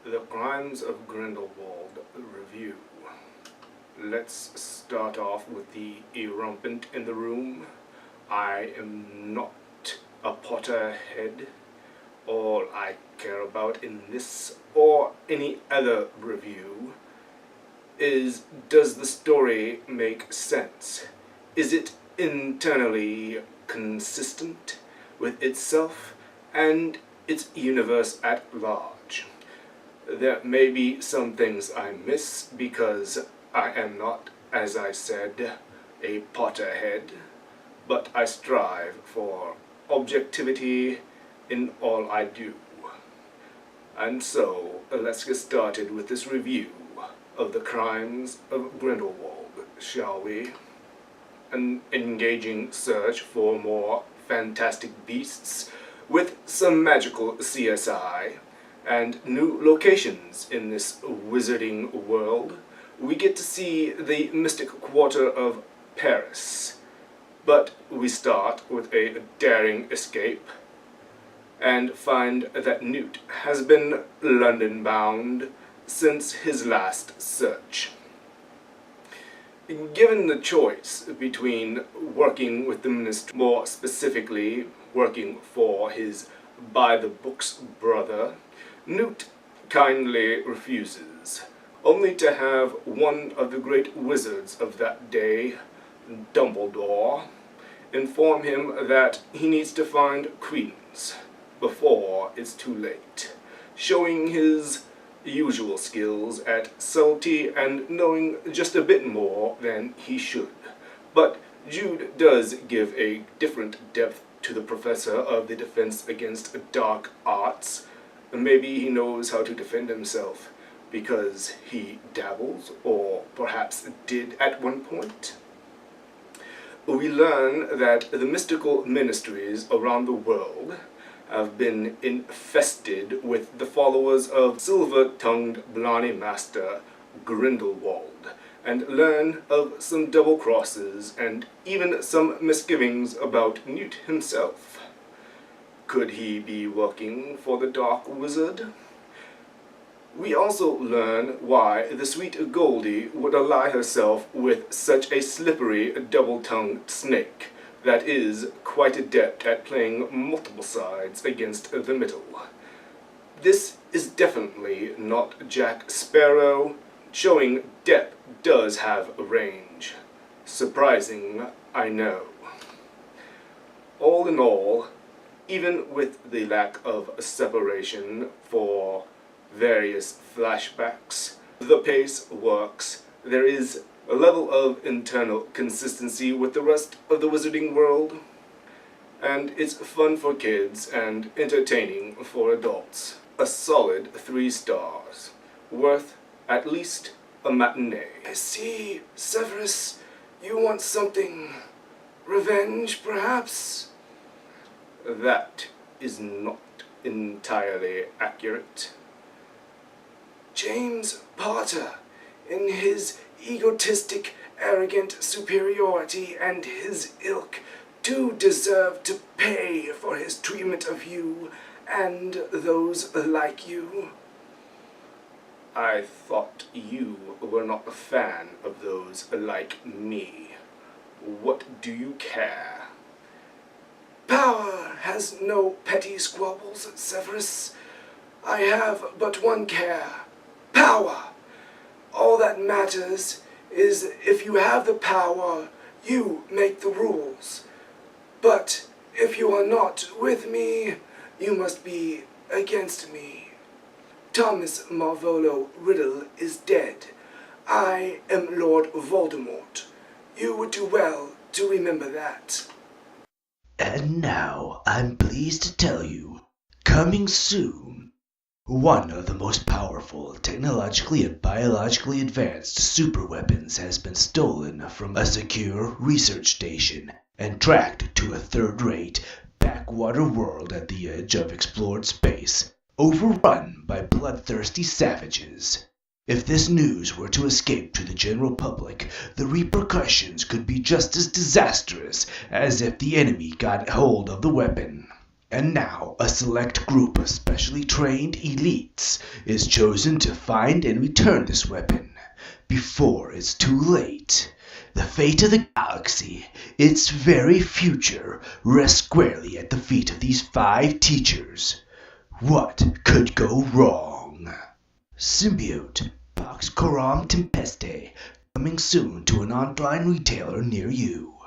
The Crimes of Grindelwald review. Let's start off with the irrumpent in the room. I am not a Potterhead. All I care about in this or any other review is, does the story make sense? Is it internally consistent with itself and its universe at large? There may be some things I miss because I am not, as I said, a Potterhead, but I strive for objectivity in all I do. And so, let's get started with this review of the Crimes of Grindelwald, shall we? An engaging search for more fantastic beasts with some magical CSI and new locations in this wizarding world. We get to see the mystic quarter of Paris, but we start with a daring escape and find that Newt has been London-bound since his last search. Given the choice between working with the ministry, more specifically working for his by-the-books brother, Newt kindly refuses, only to have one of the great wizards of that day, Dumbledore, inform him that he needs to find Credence before it's too late, showing his usual skills at subtlety and knowing just a bit more than he should. But Jude does give a different depth to the professor of the Defense Against Dark Arts. Maybe he knows how to defend himself because he dabbles, or perhaps did at one point. We learn that the mystical ministries around the world have been infested with the followers of silver-tongued Blarney Master Grindelwald, and learn of some double crosses and even some misgivings about Newt himself. Could he be working for the Dark Wizard? We also learn why the sweet Goldie would ally herself with such a slippery, double-tongued snake that is quite adept at playing multiple sides against the middle. This is definitely not Jack Sparrow, showing Depp does have a range. Surprising, I know. All in all, even with the lack of separation for various flashbacks, the pace works. There is a level of internal consistency with the rest of the wizarding world, and it's fun for kids and entertaining for adults. A solid 3 stars, worth at least a matinee. I see, Severus, you want something. Revenge, perhaps? That is not entirely accurate. James Potter, in his egotistic, arrogant superiority and his ilk, do deserve to pay for his treatment of you and those like you. I thought you were not a fan of those like me. What do you care? Power has no petty squabbles, Severus. I have but one care. Power! All that matters is if you have the power, you make the rules. But if you are not with me, you must be against me. Thomas Marvolo Riddle is dead. I am Lord Voldemort. You would do well to remember that. And now, I'm pleased to tell you, coming soon, one of the most powerful, technologically and biologically advanced superweapons has been stolen from a secure research station and tracked to a third-rate, backwater world at the edge of explored space, overrun by bloodthirsty savages. If this news were to escape to the general public, the repercussions could be just as disastrous as if the enemy got hold of the weapon. And now a select group of specially trained elites is chosen to find and return this weapon before it's too late. The fate of the galaxy, its very future, rests squarely at the feet of these 5 teachers. What could go wrong? Symbiote Pax Coram Tempeste, coming soon to an online retailer near you.